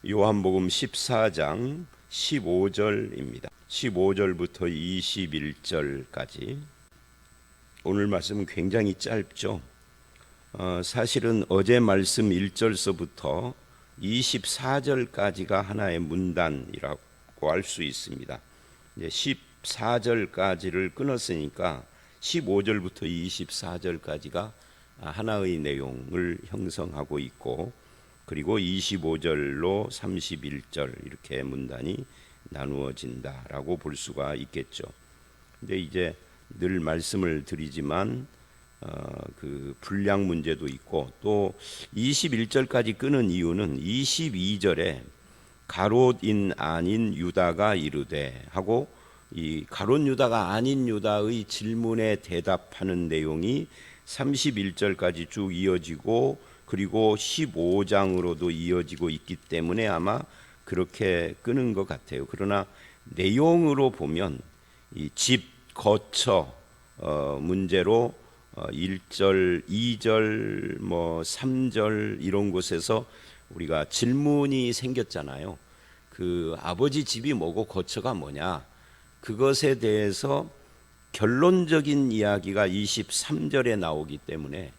요한복음 14장 15절입니다. 15절부터 21절까지. 오늘 말씀은 굉장히 짧죠. 사실은 어제 말씀 1절서부터 24절까지가 하나의 문단이라고 할 수 있습니다. 이제 14절까지를 끊었으니까 15절부터 24절까지가 하나의 내용을 형성하고 있고, 그리고 25절로 31절 이렇게 문단이 나누어진다라고 볼 수가 있겠죠. 근데 이제 늘 말씀을 드리지만 그 분량 문제도 있고, 또 21절까지 끊은 이유는 22절에 가롯인 아닌 유다가 이르되 하고, 이 가롯 유다가 아닌 유다의 질문에 대답하는 내용이 31절까지 쭉 이어지고, 그리고 15장으로도 이어지고 있기 때문에 아마 그렇게 끄는 것 같아요. 그러나 내용으로 보면 이 집 거처 문제로 1절, 2절, 3절 이런 곳에서 우리가 질문이 생겼잖아요. 그 아버지 집이 뭐고 거처가 뭐냐, 그것에 대해서 결론적인 이야기가 23절에 나오기 때문에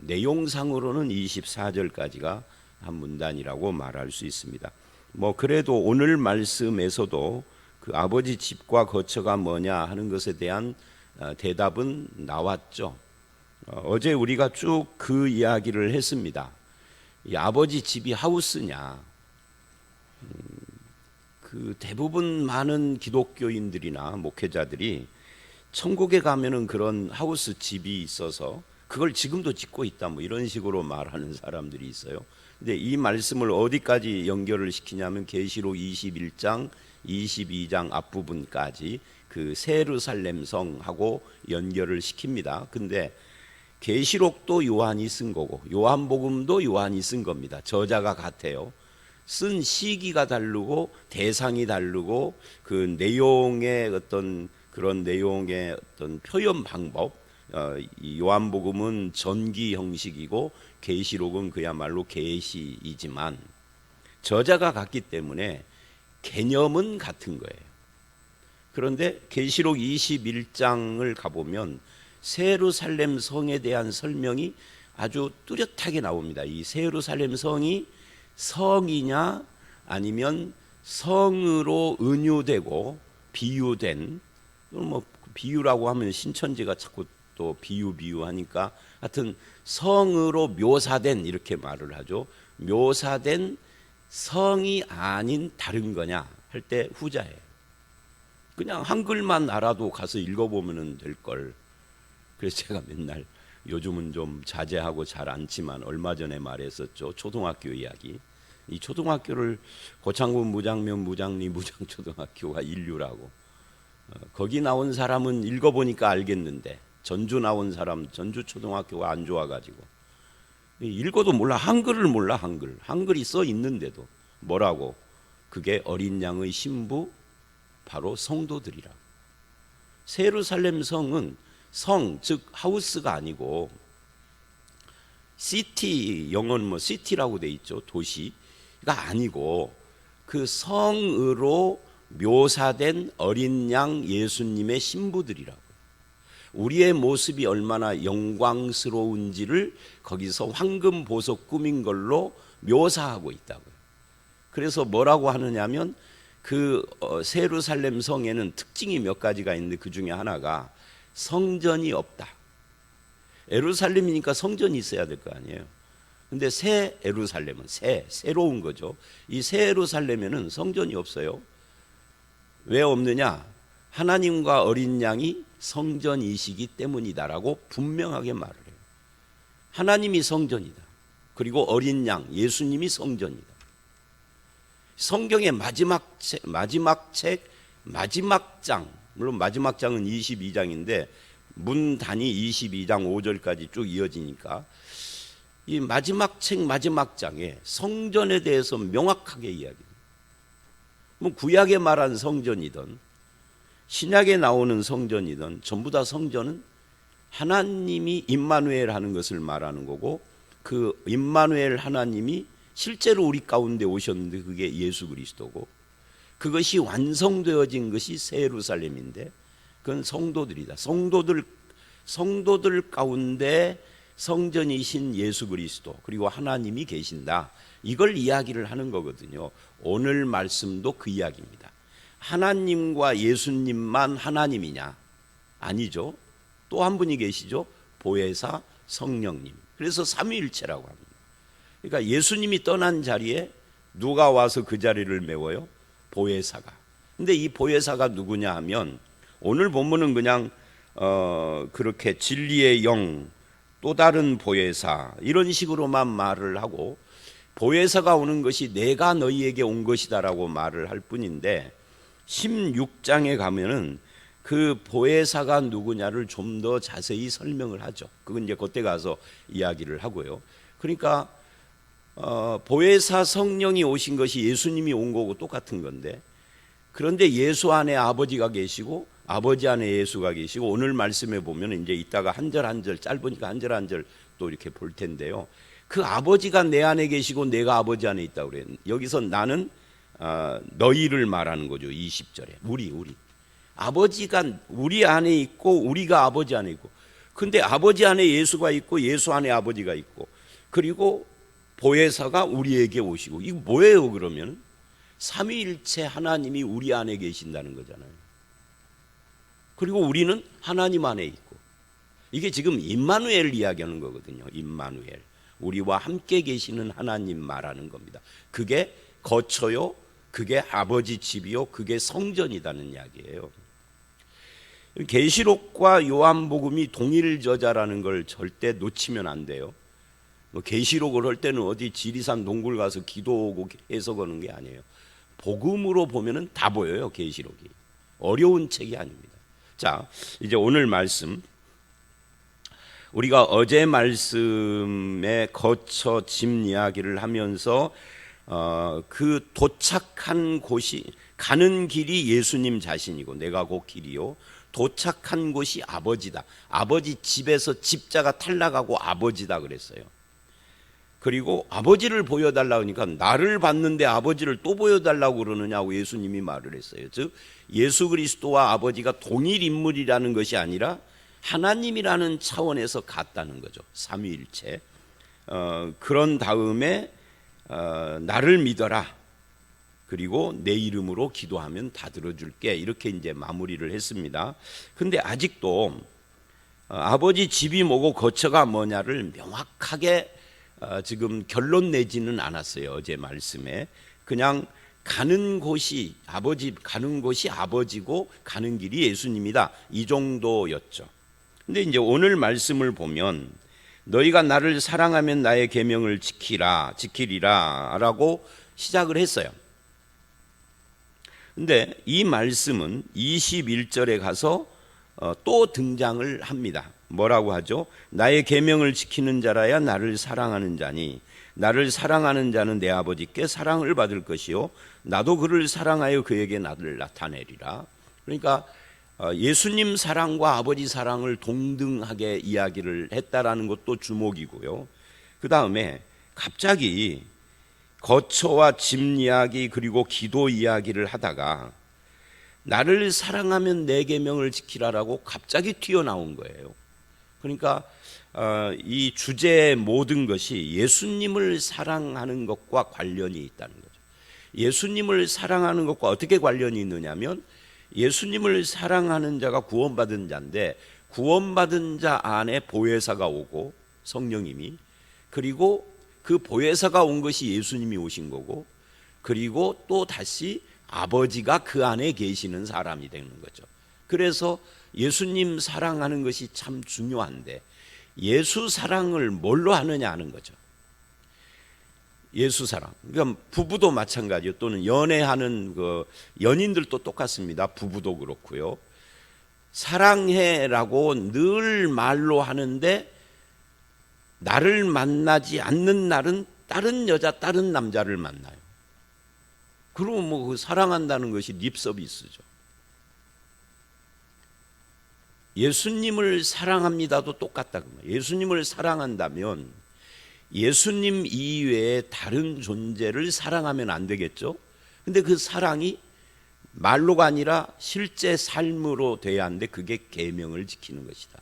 내용상으로는 24절까지가 한 문단이라고 말할 수 있습니다. 그래도 오늘 말씀에서도 그 아버지 집과 거처가 뭐냐 하는 것에 대한 대답은 나왔죠. 어제 우리가 쭉 그 이야기를 했습니다. 이 아버지 집이 하우스냐, 그 대부분 많은 기독교인들이나 목회자들이 천국에 가면은 그런 하우스 집이 있어서 그걸 지금도 짓고 있다, 이런 식으로 말하는 사람들이 있어요. 근데 이 말씀을 어디까지 연결을 시키냐면 계시록 21장, 22장 앞부분까지 그 새 예루살렘 성하고 연결을 시킵니다. 근데 계시록도 요한이 쓴 거고 요한복음도 요한이 쓴 겁니다. 저자가 같아요. 쓴 시기가 다르고 대상이 다르고 그 내용의 어떤 그런 내용의 어떤 표현 방법, 이 요한복음은 전기 형식이고 계시록은 그야말로 계시이지만 저자가 같기 때문에 개념은 같은 거예요. 그런데 계시록 21장을 가보면 새 예루살렘 성에 대한 설명이 아주 뚜렷하게 나옵니다. 이 새 예루살렘 성이 성이냐 아니면 성으로 은유되고 비유된, 비유라고 하면 신천지가 자꾸 또 비유하니까 하여튼 성으로 묘사된 이렇게 말을 하죠. 묘사된 성이 아닌 다른 거냐 할 때 후자예요. 그냥 한글만 알아도 가서 읽어보면 될걸. 그래서 제가 맨날 요즘은 좀 자제하고 잘 않지만 얼마 전에 말했었죠. 초등학교 이야기. 이 초등학교를 고창군 무장면 무장리 무장초등학교가 인류라고, 거기 나온 사람은 읽어보니까 알겠는데 전주 나온 사람 전주초등학교가 안 좋아가지고 읽어도 몰라. 한글을 몰라. 한글이 써 있는데도 뭐라고? 그게 어린 양의 신부, 바로 성도들이라고. 새 예루살렘 성은 성, 즉 하우스가 아니고 시티, 영어는 시티라고 돼 있죠. 도시가 아니고 그 성으로 묘사된 어린 양 예수님의 신부들이라고. 우리의 모습이 얼마나 영광스러운지를 거기서 황금 보석 꾸민 걸로 묘사하고 있다고요. 그래서 뭐라고 하느냐면 그 새 예루살렘 성에는 특징이 몇 가지가 있는데 그 중에 하나가 성전이 없다. 예루살렘이니까 성전이 있어야 될 거 아니에요. 근데 새 예루살렘은 새로운 거죠. 이 새 예루살렘에는 성전이 없어요. 왜 없느냐? 하나님과 어린 양이 성전이시기 때문이다라고 분명하게 말을 해요. 하나님이 성전이다. 그리고 어린 양 예수님이 성전이다. 성경의 마지막 장, 물론 마지막 장은 22장인데 문단이 22장 5절까지 쭉 이어지니까 이 마지막 장에 성전에 대해서 명확하게 이야기해요. 구약에 말한 성전이든 신약에 나오는 성전이든 전부 다 성전은 하나님이 임마누엘 하는 것을 말하는 거고, 그 임마누엘 하나님이 실제로 우리 가운데 오셨는데 그게 예수 그리스도고, 그것이 완성되어진 것이 새 예루살렘인데 그건 성도들이다. 성도들 가운데 성전이신 예수 그리스도 그리고 하나님이 계신다. 이걸 이야기를 하는 거거든요. 오늘 말씀도 그 이야기입니다. 하나님과 예수님만 하나님이냐? 아니죠. 또 한 분이 계시죠. 보혜사 성령님. 그래서 삼위일체라고 합니다. 그러니까 예수님이 떠난 자리에 누가 와서 그 자리를 메워요? 보혜사가. 근데 이 보혜사가 누구냐 하면 오늘 본문은 그냥 그렇게 진리의 영, 또 다른 보혜사 이런 식으로만 말을 하고, 보혜사가 오는 것이 내가 너희에게 온 것이다라고 말을 할 뿐인데 16장에 가면은 그 보혜사가 누구냐를 좀 더 자세히 설명을 하죠. 그건 이제 그때 가서 이야기를 하고요. 그러니까 보혜사 성령이 오신 것이 예수님이 온 거고 똑같은 건데, 그런데 예수 안에 아버지가 계시고 아버지 안에 예수가 계시고, 오늘 말씀에 보면 이제 이따가 한 절 한 절, 짧으니까 한 절 한 절 또 이렇게 볼 텐데요. 그 아버지가 내 안에 계시고 내가 아버지 안에 있다고 그래요. 여기서 나는 너희를 말하는 거죠. 20절에 우리 아버지가 우리 안에 있고 우리가 아버지 안에 있고, 근데 아버지 안에 예수가 있고 예수 안에 아버지가 있고, 그리고 보혜사가 우리에게 오시고, 이거 뭐예요? 그러면 삼위일체 하나님이 우리 안에 계신다는 거잖아요. 그리고 우리는 하나님 안에 있고, 이게 지금 임마누엘 이야기하는 거거든요. 임마누엘, 우리와 함께 계시는 하나님 말하는 겁니다. 그게 거처요, 그게 아버지 집이요, 그게 성전이라는 이야기예요. 계시록과 요한복음이 동일 저자라는 걸 절대 놓치면 안 돼요. 계시록을 할 때는 어디 지리산 동굴 가서 기도하고 해석하는 게 아니에요. 복음으로 보면은 다 보여요. 계시록이 어려운 책이 아닙니다. 자, 이제 오늘 말씀, 우리가 어제 말씀에 거쳐 집 이야기를 하면서 그 도착한 곳이, 가는 길이 예수님 자신이고 내가 곧 길이요, 도착한 곳이 아버지다. 아버지 집에서 집자가 탈락하고 아버지다 그랬어요. 그리고 아버지를 보여달라고 하니까 나를 봤는데 아버지를 또 보여달라고 그러느냐고 예수님이 말을 했어요. 즉 예수 그리스도와 아버지가 동일 인물이라는 것이 아니라 하나님이라는 차원에서 같다는 거죠. 삼위일체. 그런 다음에 나를 믿어라, 그리고 내 이름으로 기도하면 다 들어줄게, 이렇게 이제 마무리를 했습니다. 근데 아직도 아버지 집이 뭐고 거처가 뭐냐를 명확하게 지금 결론 내지는 않았어요. 어제 말씀에 그냥 가는 곳이 아버지고 가는 길이 예수님이다, 이 정도였죠. 근데 이제 오늘 말씀을 보면 너희가 나를 사랑하면 나의 계명을 지키리라 라고 시작을 했어요. 근데 이 말씀은 21절에 가서 또 등장을 합니다. 뭐라고 하죠? 나의 계명을 지키는 자라야 나를 사랑하는 자니 나를 사랑하는 자는 내 아버지께 사랑을 받을 것이요 나도 그를 사랑하여 그에게 나를 나타내리라. 그러니까 예수님 사랑과 아버지 사랑을 동등하게 이야기를 했다라는 것도 주목이고요. 그 다음에 갑자기 거처와 집 이야기 그리고 기도 이야기를 하다가 나를 사랑하면 내 계명을 지키라라고 갑자기 튀어나온 거예요. 그러니까 이 주제의 모든 것이 예수님을 사랑하는 것과 관련이 있다는 거죠. 예수님을 사랑하는 것과 어떻게 관련이 있느냐면 예수님을 사랑하는 자가 구원받은 자인데 구원받은 자 안에 보혜사가 오고 성령님이, 그리고 그 보혜사가 온 것이 예수님이 오신 거고, 그리고 또 다시 아버지가 그 안에 계시는 사람이 되는 거죠. 그래서 예수님 사랑하는 것이 참 중요한데 예수 사랑을 뭘로 하느냐 하는 거죠. 예수 사랑. 그러니까 부부도 마찬가지요. 또는 연애하는 그 연인들도 똑같습니다. 부부도 그렇고요. 사랑해라고 늘 말로 하는데 나를 만나지 않는 날은 다른 여자, 다른 남자를 만나요. 그러면 뭐 그 사랑한다는 것이 립서비스죠. 예수님을 사랑합니다도 똑같다. 예수님을 사랑한다면 예수님 이외에 다른 존재를 사랑하면 안 되겠죠? 근데 그 사랑이 말로가 아니라 실제 삶으로 돼야 하는데 그게 계명을 지키는 것이다.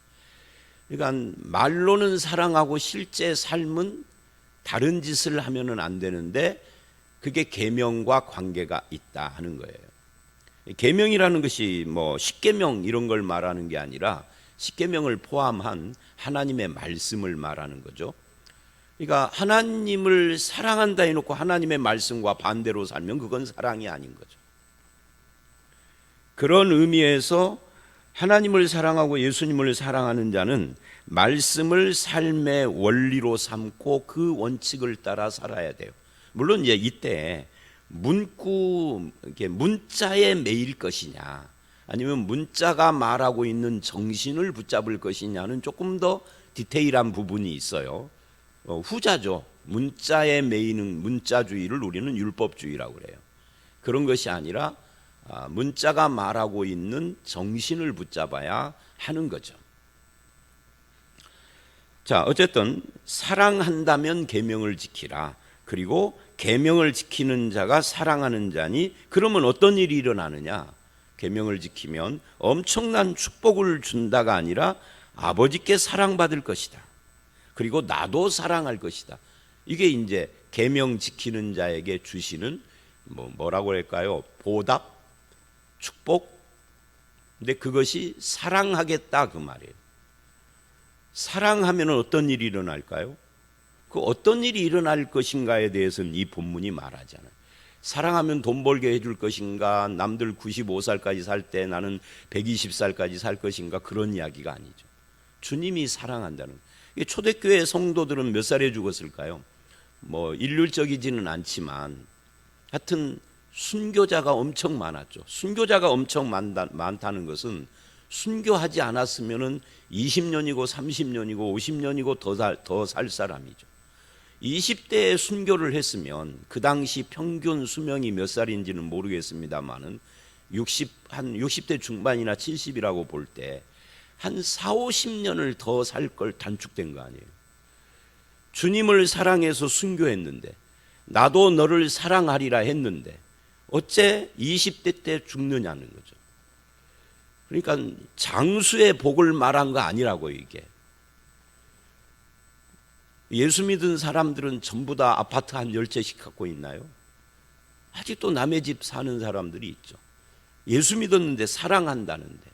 그러니까 말로는 사랑하고 실제 삶은 다른 짓을 하면은 안 되는데 그게 계명과 관계가 있다 하는 거예요. 계명이라는 것이 뭐 십계명 이런 걸 말하는 게 아니라 십계명을 포함한 하나님의 말씀을 말하는 거죠. 그러니까 하나님을 사랑한다 해놓고 하나님의 말씀과 반대로 살면 그건 사랑이 아닌 거죠. 그런 의미에서 하나님을 사랑하고 예수님을 사랑하는 자는 말씀을 삶의 원리로 삼고 그 원칙을 따라 살아야 돼요. 물론 이제 이때 문자에 매일 것이냐 아니면 문자가 말하고 있는 정신을 붙잡을 것이냐는 조금 더 디테일한 부분이 있어요. 후자죠. 문자에 매이는 문자주의를 우리는 율법주의라고 그래요. 그런 것이 아니라 문자가 말하고 있는 정신을 붙잡아야 하는 거죠. 자, 어쨌든 사랑한다면 계명을 지키라. 그리고 계명을 지키는 자가 사랑하는 자니 그러면 어떤 일이 일어나느냐? 계명을 지키면 엄청난 축복을 준다가 아니라 아버지께 사랑받을 것이다. 그리고 나도 사랑할 것이다. 이게 이제 계명 지키는 자에게 주시는 뭐라고 할까요? 보답, 축복. 근데 그것이 사랑하겠다 그 말이에요. 사랑하면 어떤 일이 일어날까요? 그 어떤 일이 일어날 것인가에 대해서는 이 본문이 말하잖아요. 사랑하면 돈 벌게 해줄 것인가, 남들 95살까지 살 때 나는 120살까지 살 것인가, 그런 이야기가 아니죠. 주님이 사랑한다는. 초대교회 성도들은 몇 살에 죽었을까요? 뭐 일률적이지는 않지만 하여튼 순교자가 엄청 많았죠. 순교자가 엄청 많다는 것은 순교하지 않았으면은 20년이고 30년이고 50년이고 더 살 사람이죠. 20대에 순교를 했으면 그 당시 평균 수명이 몇 살인지는 모르겠습니다만은 60대 중반이나 70이라고 볼 때 한 4, 50년을 더 살 걸 단축된 거 아니에요. 주님을 사랑해서 순교했는데 나도 너를 사랑하리라 했는데 어째 20대 때 죽느냐는 거죠. 그러니까 장수의 복을 말한 거 아니라고 이게. 예수 믿은 사람들은 전부 다 아파트 한 10채씩 갖고 있나요? 아직도 남의 집 사는 사람들이 있죠. 예수 믿었는데 사랑한다는데.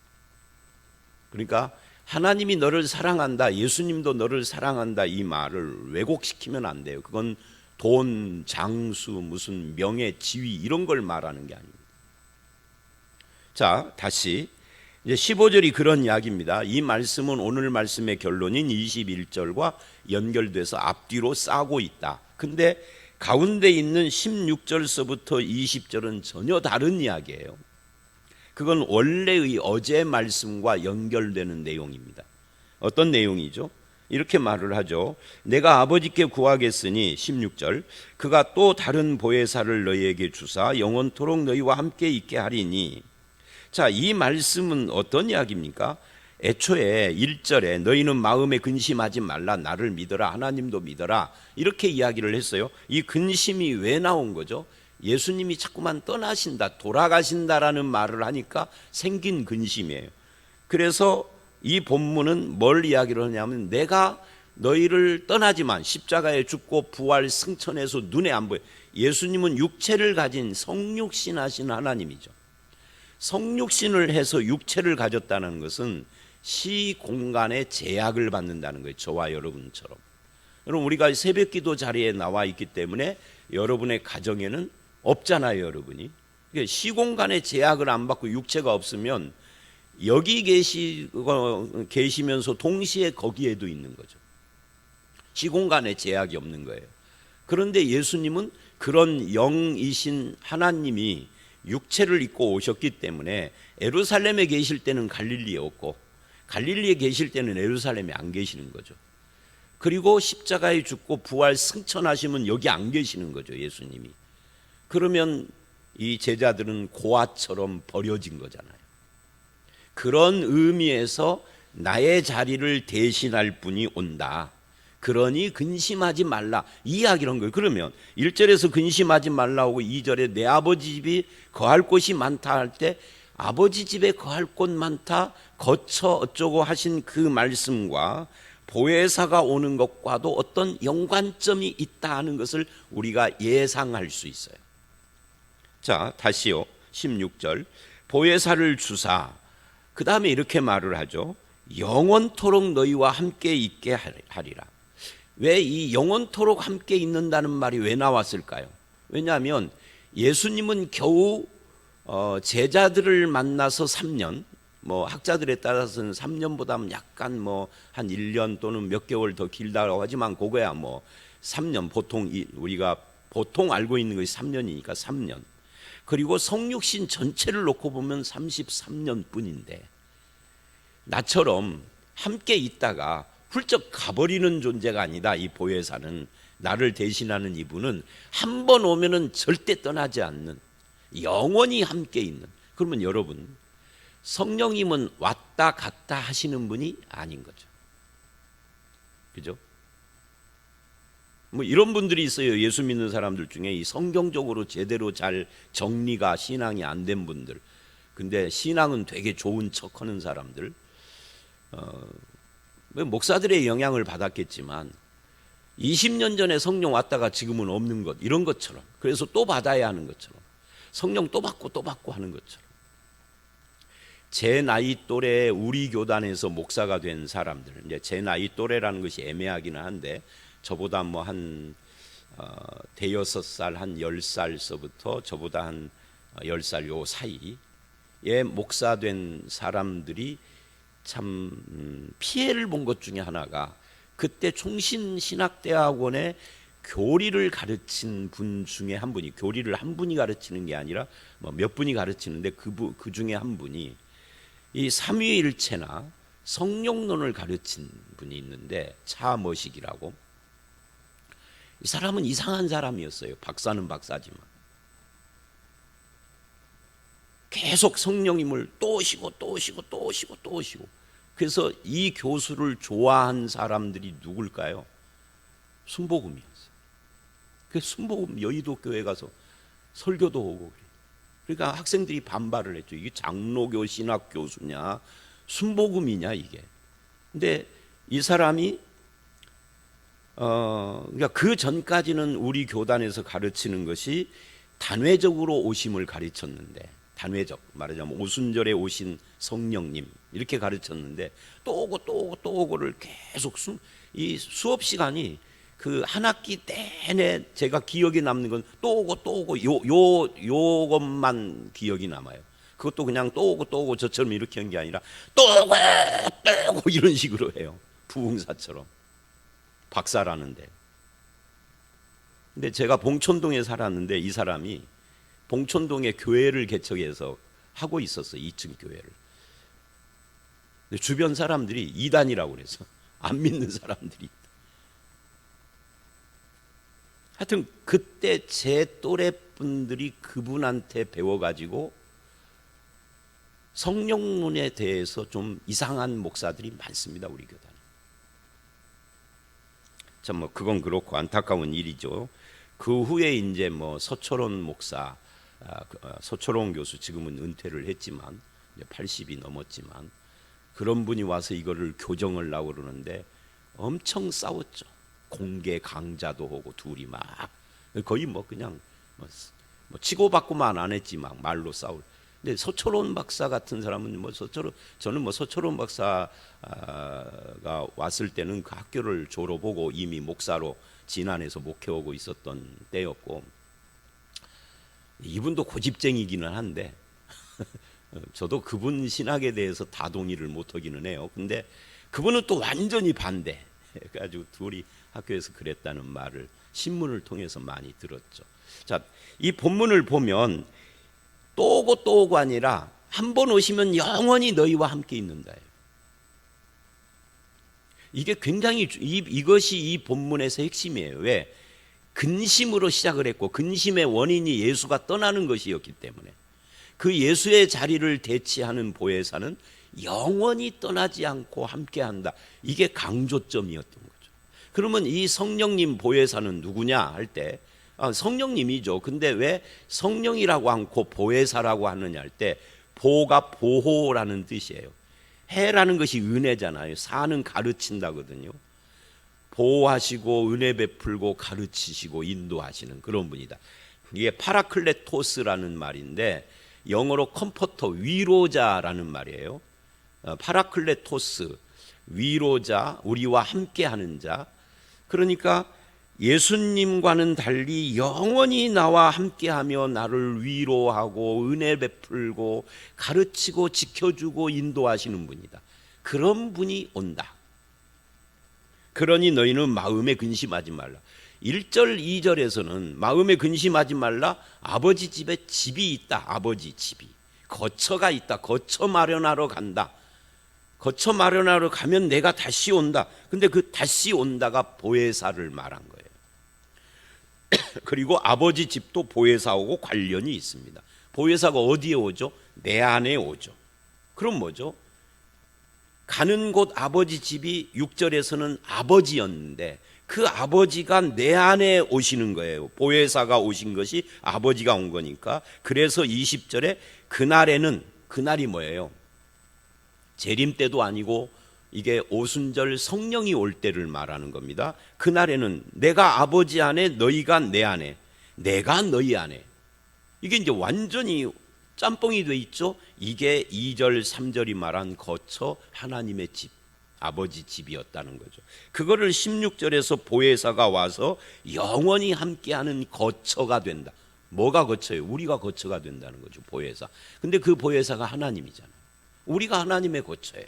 그러니까 하나님이 너를 사랑한다, 예수님도 너를 사랑한다 이 말을 왜곡시키면 안 돼요. 그건 돈, 장수, 무슨 명예, 지위 이런 걸 말하는 게 아닙니다. 자, 다시 이제 15절이 그런 이야기입니다. 이 말씀은 오늘 말씀의 결론인 21절과 연결돼서 앞뒤로 싸고 있다. 근데 가운데 있는 16절서부터 20절은 전혀 다른 이야기예요. 그건 원래의 어제 말씀과 연결되는 내용입니다. 어떤 내용이죠? 이렇게 말을 하죠. 내가 아버지께 구하겠으니 16절 그가 또 다른 보혜사를 너희에게 주사 영원토록 너희와 함께 있게 하리니. 자, 이 말씀은 어떤 이야기입니까? 애초에 1절에 너희는 마음에 근심하지 말라, 나를 믿어라, 하나님도 믿어라, 이렇게 이야기를 했어요. 이 근심이 왜 나온 거죠? 예수님이 자꾸만 떠나신다, 돌아가신다라는 말을 하니까 생긴 근심이에요. 그래서 이 본문은 뭘 이야기를 하냐면 내가 너희를 떠나지만 십자가에 죽고 부활 승천해서 눈에 안 보여. 예수님은 육체를 가진 성육신 하신 하나님이죠. 성육신을 해서 육체를 가졌다는 것은 시공간의 제약을 받는다는 거예요. 저와 여러분처럼. 여러분, 우리가 새벽기도 자리에 나와 있기 때문에 여러분의 가정에는 없잖아요, 여러분이. 그러니까 시공간의 제약을 안 받고 육체가 없으면 여기 계시면서 동시에 거기에도 있는 거죠. 시공간의 제약이 없는 거예요. 그런데 예수님은 그런 영이신 하나님이 육체를 입고 오셨기 때문에 예루살렘에 계실 때는 갈릴리에 없고 갈릴리에 계실 때는 예루살렘에 안 계시는 거죠. 그리고 십자가에 죽고 부활 승천하시면 여기 안 계시는 거죠, 예수님이. 그러면 이 제자들은 고아처럼 버려진 거잖아요. 그런 의미에서 나의 자리를 대신할 분이 온다. 그러니 근심하지 말라 이 이야기를 한 거예요. 그러면 1절에서 근심하지 말라고 2절에 내 아버지 집이 거할 곳이 많다 할 때 아버지 집에 거할 곳 많다 거쳐 어쩌고 하신 그 말씀과 보혜사가 오는 것과도 어떤 연관점이 있다 하는 것을 우리가 예상할 수 있어요. 자, 다시요. 16절 보혜사를 주사 그 다음에 이렇게 말을 하죠. 영원토록 너희와 함께 있게 하리라. 왜 이 영원토록 함께 있는다는 말이 왜 나왔을까요? 왜냐하면 예수님은 겨우 제자들을 만나서 3년, 뭐 학자들에 따라서는 3년보다는 약간 뭐 한 1년 또는 몇 개월 더 길다고 하지만 그거야 뭐 3년 보통 우리가 보통 알고 있는 것이 3년이니까 3년. 그리고 성육신 전체를 놓고 보면 33년 뿐인데 나처럼 함께 있다가 훌쩍 가버리는 존재가 아니다. 이 보혜사는 나를 대신하는 이분은 한 번 오면은 절대 떠나지 않는 영원히 함께 있는. 그러면 여러분 성령님은 왔다 갔다 하시는 분이 아닌 거죠. 그죠? 뭐 이런 분들이 있어요. 예수 믿는 사람들 중에 이 성경적으로 제대로 잘 정리가 신앙이 안 된 분들. 근데 신앙은 되게 좋은 척하는 사람들. 목사들의 영향을 받았겠지만 20년 전에 성령 왔다가 지금은 없는 것 이런 것처럼 그래서 또 받아야 하는 것처럼 성령 또 받고 하는 것처럼 제 나이 또래 우리 교단에서 목사가 된 사람들 이제 제 나이 또래라는 것이 애매하기는 한데 저보다 뭐 한 대여섯 살 한 10살서부터 저보다 한 10살 요 사이에 목사 된 사람들이 참 피해를 본 것 중에 하나가 그때 총신신학대학원에 교리를 가르친 분 중에 한 분이 교리를 한 분이 가르치는 게 아니라 뭐 몇 분이 가르치는데 그 중에 한 분이 이 삼위일체나 성령론을 가르친 분이 있는데 차머식이라고 이 사람은 이상한 사람이었어요. 박사는 박사지만 계속 성령님을 또 오시고 그래서 이 교수를 좋아한 사람들이 누굴까요? 순복음이었어요. 그 순복음 여의도 교회 가서 설교도 오고 그러니까 학생들이 반발을 했죠. 이게 장로교 신학 교수냐 순복음이냐 이게. 근데 이 사람이 그러니까 그 전까지는 우리 교단에서 가르치는 것이 단회적으로 오심을 가르쳤는데 단회적 말하자면 오순절에 오신 성령님 이렇게 가르쳤는데 또 오고를 계속 이 수업 시간이 그 한 학기 내내 제가 기억에 남는 건 또 오고 요것만 기억이 남아요. 그것도 그냥 또 오고 저처럼 이렇게 한 게 아니라 또 오고 이런 식으로 해요. 부흥사처럼 박사라는데. 근데 제가 봉천동에 살았는데 이 사람이 봉천동에 교회를 개척해서 하고 있었어요. 2층 교회를. 근데 주변 사람들이 이단이라고 그래서 안 믿는 사람들이. 하여튼 그때 제 또래 분들이 그분한테 배워가지고 성령론에 대해서 좀 이상한 목사들이 많습니다. 우리 교단에. 참 뭐 그건 그렇고 안타까운 일이죠. 그 후에 이제 뭐 서철원 목사 서철원 교수 지금은 은퇴를 했지만 80이 넘었지만 그런 분이 와서 이거를 교정을 하려고 그러는데 엄청 싸웠죠. 공개 강자도 하고 둘이 막 거의 뭐 그냥 뭐 치고받고만 안 했지 막 말로 싸울. 근데 서철원 박사 같은 사람은 저는 뭐 서철원 박사가 왔을 때는 그 학교를 졸업하고 이미 목사로 진안에서 목회하고 있었던 때였고 이분도 고집쟁이기는 한데 저도 그분 신학에 대해서 다 동의를 못하기는 해요. 근데 그분은 또 완전히 반대. 그래가지고 둘이 학교에서 그랬다는 말을 신문을 통해서 많이 들었죠. 자, 이 본문을 보면 또 오고 아니라 한 번 오시면 영원히 너희와 함께 있는다. 이게 굉장히 이것이 이 본문에서 핵심이에요. 왜? 근심으로 시작을 했고 근심의 원인이 예수가 떠나는 것이었기 때문에 그 예수의 자리를 대체하는 보혜사는 영원히 떠나지 않고 함께한다. 이게 강조점이었던 거죠. 그러면 이 성령님 보혜사는 누구냐 할 때 성령님이죠. 근데 왜 성령이라고 않고 보혜사라고 하느냐 할 때 보가 보호라는 뜻이에요. 해라는 것이 은혜잖아요. 사는 가르친다거든요. 보호하시고 은혜 베풀고 가르치시고 인도하시는 그런 분이다. 이게 파라클레토스라는 말인데 영어로 컴포터, 위로자라는 말이에요. 파라클레토스, 위로자, 우리와 함께하는 자. 그러니까 예수님과는 달리 영원히 나와 함께하며 나를 위로하고 은혜 베풀고 가르치고 지켜주고 인도하시는 분이다. 그런 분이 온다. 그러니 너희는 마음에 근심하지 말라. 1절 2절에서는 마음에 근심하지 말라. 아버지 집에 집이 있다. 아버지 집이 거처가 있다. 거처 마련하러 간다. 거처 마련하러 가면 내가 다시 온다. 근데 그 다시 온다가 보혜사를 말한 거예요. 그리고 아버지 집도 보혜사하고 관련이 있습니다. 보혜사가 어디에 오죠? 내 안에 오죠. 그럼 뭐죠? 가는 곳 아버지 집이 6절에서는 아버지였는데 그 아버지가 내 안에 오시는 거예요. 보혜사가 오신 것이 아버지가 온 거니까. 그래서 20절에 그날에는, 그날이 뭐예요? 재림 때도 아니고 이게 오순절 성령이 올 때를 말하는 겁니다. 그날에는 내가 아버지 안에 너희가 내 안에 내가 너희 안에, 이게 이제 완전히 짬뽕이 돼 있죠. 이게 2절 3절이 말한 거처 하나님의 집, 아버지 집이었다는 거죠. 그거를 16절에서 보혜사가 와서 영원히 함께하는 거처가 된다. 뭐가 거처예요? 우리가 거처가 된다는 거죠. 보혜사. 근데 그 보혜사가 하나님이잖아요. 우리가 하나님의 거처예요.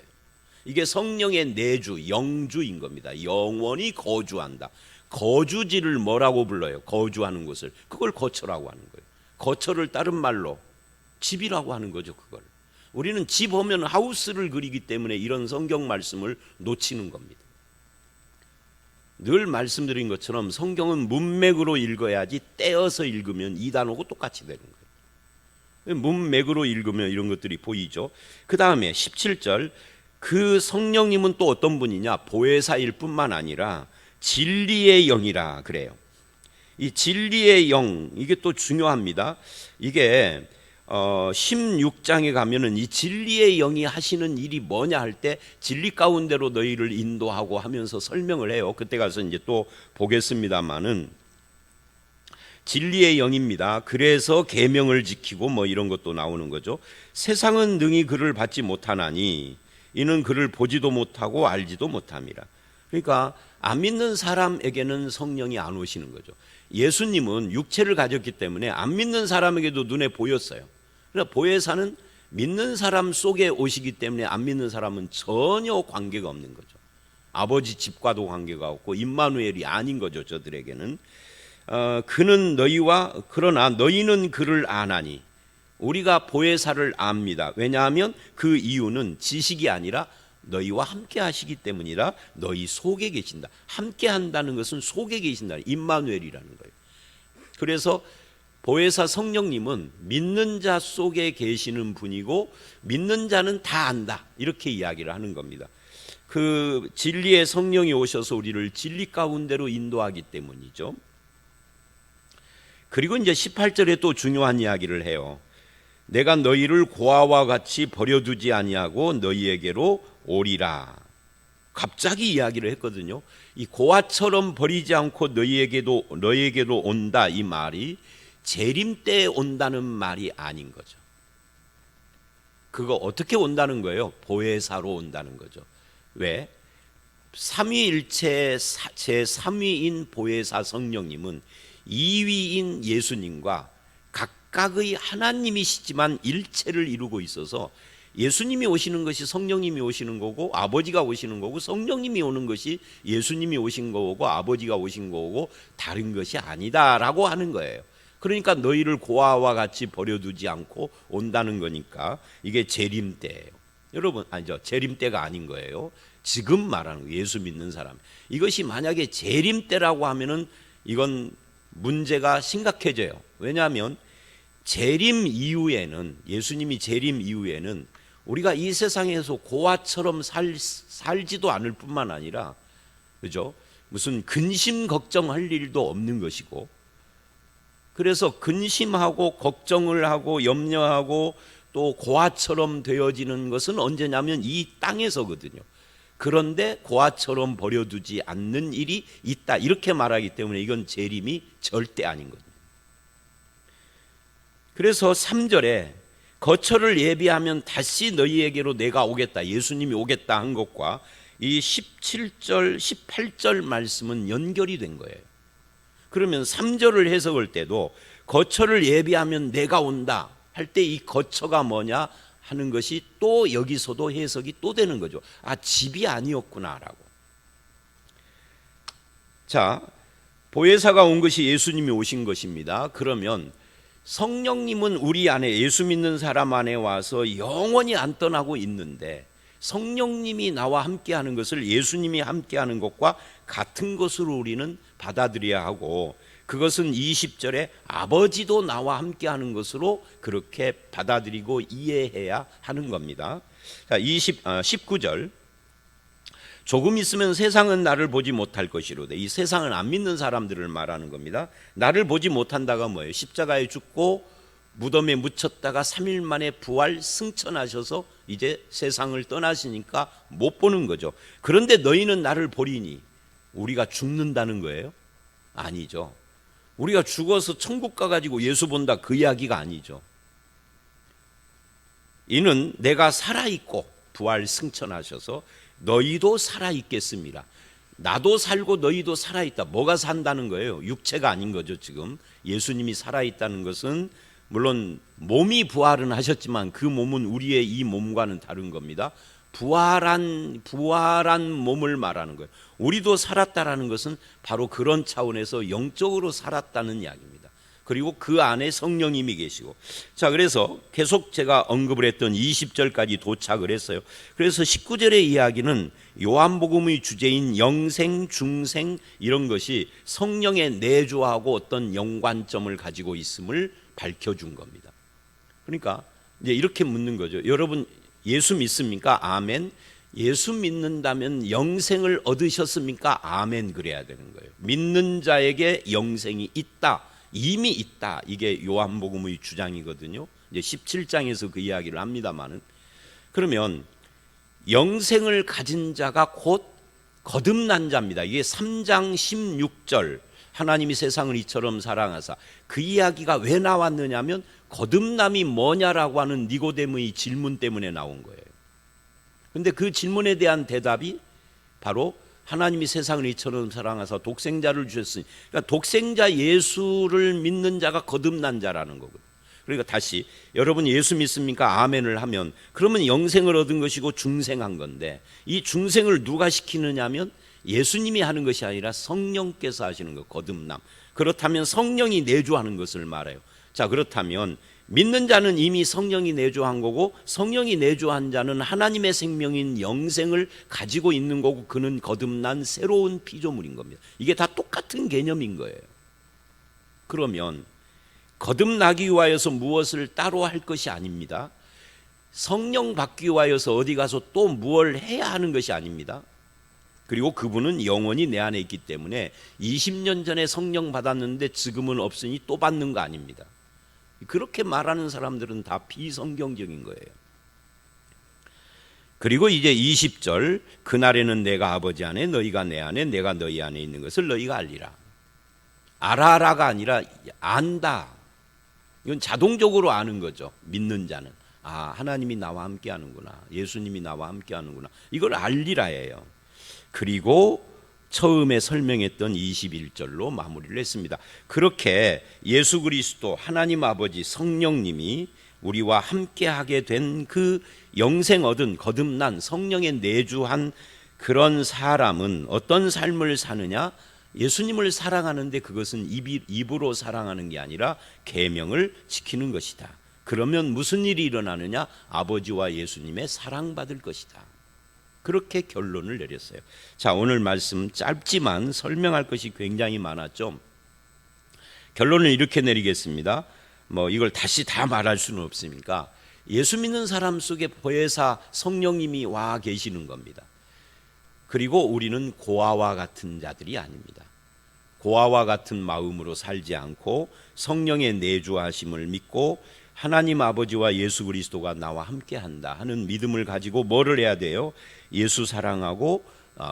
이게 성령의 내주, 영주인 겁니다. 영원히 거주한다. 거주지를 뭐라고 불러요? 거주하는 곳을. 그걸 거처라고 하는 거예요. 거처를 다른 말로 집이라고 하는 거죠. 그걸. 우리는 집 오면 하우스를 그리기 때문에 이런 성경 말씀을 놓치는 겁니다. 늘 말씀드린 것처럼 성경은 문맥으로 읽어야지 떼어서 읽으면 이 단어고 똑같이 되는 거예요. 문맥으로 읽으면 이런 것들이 보이죠. 그 다음에 17절, 그 성령님은 또 어떤 분이냐? 보혜사일 뿐만 아니라 진리의 영이라 그래요. 이 진리의 영, 이게 또 중요합니다. 이게 16장에 가면은 이 진리의 영이 하시는 일이 뭐냐 할 때 진리 가운데로 너희를 인도하고 하면서 설명을 해요. 그때 가서 이제 또 보겠습니다만은 진리의 영입니다. 그래서 계명을 지키고 뭐 이런 것도 나오는 거죠. 세상은 능히 그를 받지 못하나니 이는 그를 보지도 못하고 알지도 못함이라. 그러니까 안 믿는 사람에게는 성령이 안 오시는 거죠. 예수님은 육체를 가졌기 때문에 안 믿는 사람에게도 눈에 보였어요. 그러나 보혜사는 믿는 사람 속에 오시기 때문에 안 믿는 사람은 전혀 관계가 없는 거죠. 아버지 집과도 관계가 없고 임마누엘이 아닌 거죠. 저들에게는. 그는 너희와, 그러나 너희는 그를 아나니. 우리가 보혜사를 압니다. 왜냐하면 그 이유는 지식이 아니라 너희와 함께 하시기 때문이라. 너희 속에 계신다. 함께 한다는 것은 속에 계신다. 임마누엘이라는 거예요. 그래서 보혜사 성령님은 믿는 자 속에 계시는 분이고 믿는 자는 다 안다. 이렇게 이야기를 하는 겁니다. 그 진리의 성령이 오셔서 우리를 진리 가운데로 인도하기 때문이죠. 그리고 이제 18절에 또 중요한 이야기를 해요. 내가 너희를 고아와 같이 버려두지 아니하고 너희에게로 오리라. 갑자기 이야기를 했거든요. 이 고아처럼 버리지 않고 너희에게로 온다, 이 말이 재림 때 온다는 말이 아닌 거죠. 그거 어떻게 온다는 거예요? 보혜사로 온다는 거죠. 왜? 삼위일체 제3위인 보혜사 성령님은 2위인 예수님과 각각의 하나님이시지만 일체를 이루고 있어서 예수님이 오시는 것이 성령님이 오시는 거고 아버지가 오시는 거고 성령님이 오는 것이 예수님이 오신 거고 아버지가 오신 거고 다른 것이 아니다라고 하는 거예요. 그러니까 너희를 고아와 같이 버려두지 않고 온다는 거니까 이게 재림 때예요. 여러분, 아니죠. 재림 때가 아닌 거예요. 지금 말하는 거예요. 예수 믿는 사람. 이것이 만약에 재림 때라고 하면은 이건 문제가 심각해져요. 왜냐하면 재림 이후에는, 예수님이 재림 이후에는 우리가 이 세상에서 고아처럼 살지도 않을 뿐만 아니라, 그죠? 무슨 근심 걱정할 일도 없는 것이고, 그래서 근심하고 걱정을 하고 염려하고 또 고아처럼 되어지는 것은 언제냐면 이 땅에서거든요. 그런데 고아처럼 버려두지 않는 일이 있다, 이렇게 말하기 때문에 이건 재림이 절대 아닌 거죠. 그래서 3절에 거처를 예비하면 다시 너희에게로 내가 오겠다, 예수님이 오겠다 한 것과 이 17절 18절 말씀은 연결이 된 거예요. 그러면 3절을 해석할 때도 거처를 예비하면 내가 온다 할 때 이 거처가 뭐냐 하는 것이 또 여기서도 해석이 또 되는 거죠. 아, 집이 아니었구나라고. 자, 보혜사가 온 것이 예수님이 오신 것입니다. 그러면 성령님은 우리 안에, 예수 믿는 사람 안에 와서 영원히 안 떠나고 있는데, 성령님이 나와 함께하는 것을 예수님이 함께하는 것과 같은 것으로 우리는 받아들여야 하고, 그것은 20절에 아버지도 나와 함께하는 것으로 그렇게 받아들이고 이해해야 하는 겁니다. 자, 19절 조금 있으면 세상은 나를 보지 못할 것이로되, 이 세상은 안 믿는 사람들을 말하는 겁니다. 나를 보지 못한다가 뭐예요? 십자가에 죽고 무덤에 묻혔다가 3일 만에 부활 승천하셔서 이제 세상을 떠나시니까 못 보는 거죠. 그런데 너희는 나를 보리니, 우리가 죽는다는 거예요? 아니죠. 우리가 죽어서 천국 가가지고 예수 본다, 그 이야기가 아니죠. 이는 내가 살아있고 부활 승천하셔서 너희도 살아있겠습니다. 나도 살고 너희도 살아있다. 뭐가 산다는 거예요? 육체가 아닌 거죠. 지금 예수님이 살아있다는 것은 물론 몸이 부활은 하셨지만 그 몸은 우리의 이 몸과는 다른 겁니다. 부활한 몸을 말하는 거예요. 우리도 살았다라는 것은 바로 그런 차원에서 영적으로 살았다는 이야기입니다. 그리고 그 안에 성령님이 계시고, 자, 그래서 계속 제가 언급을 했던 20절까지 도착을 했어요. 그래서 19절의 이야기는 요한복음의 주제인 영생, 중생 이런 것이 성령의 내주하고 어떤 연관점을 가지고 있음을 밝혀준 겁니다. 그러니까 이제 이렇게 묻는 거죠. 여러분 예수 믿습니까? 아멘. 예수 믿는다면 영생을 얻으셨습니까? 아멘. 그래야 되는 거예요. 믿는 자에게 영생이 있다, 이미 있다. 이게 요한복음의 주장이거든요. 이제 17장에서 그 이야기를 합니다만은, 그러면 영생을 가진 자가 곧 거듭난 자입니다. 이게 3장 16절 하나님이 세상을 이처럼 사랑하사, 그 이야기가 왜 나왔느냐면 거듭남이 뭐냐라고 하는 니고데모의 질문 때문에 나온 거예요. 그런데 그 질문에 대한 대답이 바로 하나님이 세상을 이처럼 사랑하사 독생자를 주셨으니, 그러니까 독생자 예수를 믿는 자가 거듭난 자라는 거거든요. 그러니까 다시 여러분 예수 믿습니까? 아멘을 하면 그러면 영생을 얻은 것이고 중생한 건데, 이 중생을 누가 시키느냐면 예수님이 하는 것이 아니라 성령께서 하시는 것, 거듭남. 그렇다면 성령이 내주하는 것을 말해요. 자, 그렇다면 믿는 자는 이미 성령이 내주한 거고, 성령이 내주한 자는 하나님의 생명인 영생을 가지고 있는 거고, 그는 거듭난 새로운 피조물인 겁니다. 이게 다 똑같은 개념인 거예요. 그러면 거듭나기 위하여서 무엇을 따로 할 것이 아닙니다. 성령 받기 위하여서 어디 가서 또 무엇을 해야 하는 것이 아닙니다. 그리고 그분은 영원히 내 안에 있기 때문에 20년 전에 성령 받았는데 지금은 없으니 또 받는 거 아닙니다. 그렇게 말하는 사람들은 다 비성경적인 거예요. 그리고 이제 20절, 그날에는 내가 아버지 안에 너희가 내 안에 내가 너희 안에 있는 것을 너희가 알리라. 알아라가 아니라 안다. 이건 자동적으로 아는 거죠. 믿는 자는. 아, 하나님이 나와 함께 하는구나, 예수님이 나와 함께 하는구나, 이걸 알리라예요. 그리고 처음에 설명했던 21절로 마무리를 했습니다. 그렇게 예수 그리스도, 하나님 아버지, 성령님이 우리와 함께하게 된 그 영생 얻은 거듭난 성령의 내주한 그런 사람은 어떤 삶을 사느냐? 예수님을 사랑하는데 그것은 입으로 사랑하는 게 아니라 계명을 지키는 것이다. 그러면 무슨 일이 일어나느냐? 아버지와 예수님의 사랑받을 것이다. 그렇게 결론을 내렸어요. 자, 오늘 말씀 짧지만 설명할 것이 굉장히 많았죠. 결론을 이렇게 내리겠습니다. 이걸 다시 다 말할 수는 없으니까 예수 믿는 사람 속에 보혜사 성령님이 와 계시는 겁니다. 그리고 우리는 고아와 같은 자들이 아닙니다. 고아와 같은 마음으로 살지 않고 성령의 내주하심을 믿고 하나님 아버지와 예수 그리스도가 나와 함께한다 하는 믿음을 가지고 뭐를 해야 돼요? 예수 사랑하고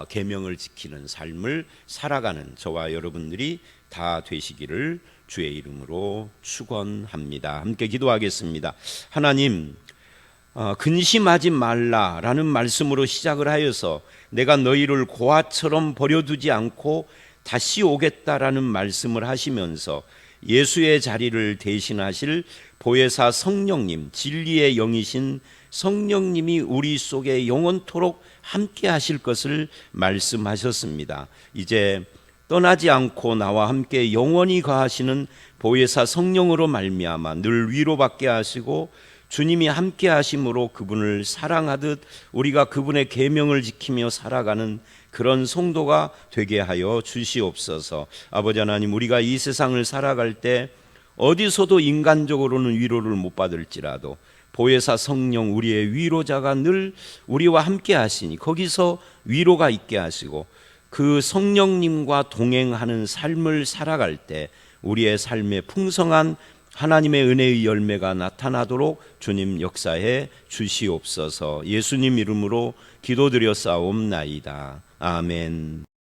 계명을 지키는 삶을 살아가는 저와 여러분들이 다 되시기를 주의 이름으로 축원합니다. 함께 기도하겠습니다. 하나님, 근심하지 말라라는 말씀으로 시작을 하여서 내가 너희를 고아처럼 버려두지 않고 다시 오겠다라는 말씀을 하시면서 예수의 자리를 대신하실 보혜사 성령님, 진리의 영이신 성령님이 우리 속에 영원토록 함께 하실 것을 말씀하셨습니다. 이제 떠나지 않고 나와 함께 영원히 거하시는 보혜사 성령으로 말미암아 늘 위로받게 하시고 주님이 함께 하심으로 그분을 사랑하듯 우리가 그분의 계명을 지키며 살아가는 그런 성도가 되게 하여 주시옵소서. 아버지 하나님, 우리가 이 세상을 살아갈 때 어디서도 인간적으로는 위로를 못 받을지라도 보혜사 성령 우리의 위로자가 늘 우리와 함께 하시니 거기서 위로가 있게 하시고 그 성령님과 동행하는 삶을 살아갈 때 우리의 삶에 풍성한 하나님의 은혜의 열매가 나타나도록 주님 역사해 주시옵소서. 예수님 이름으로 기도드려 싸움나이다. 아멘.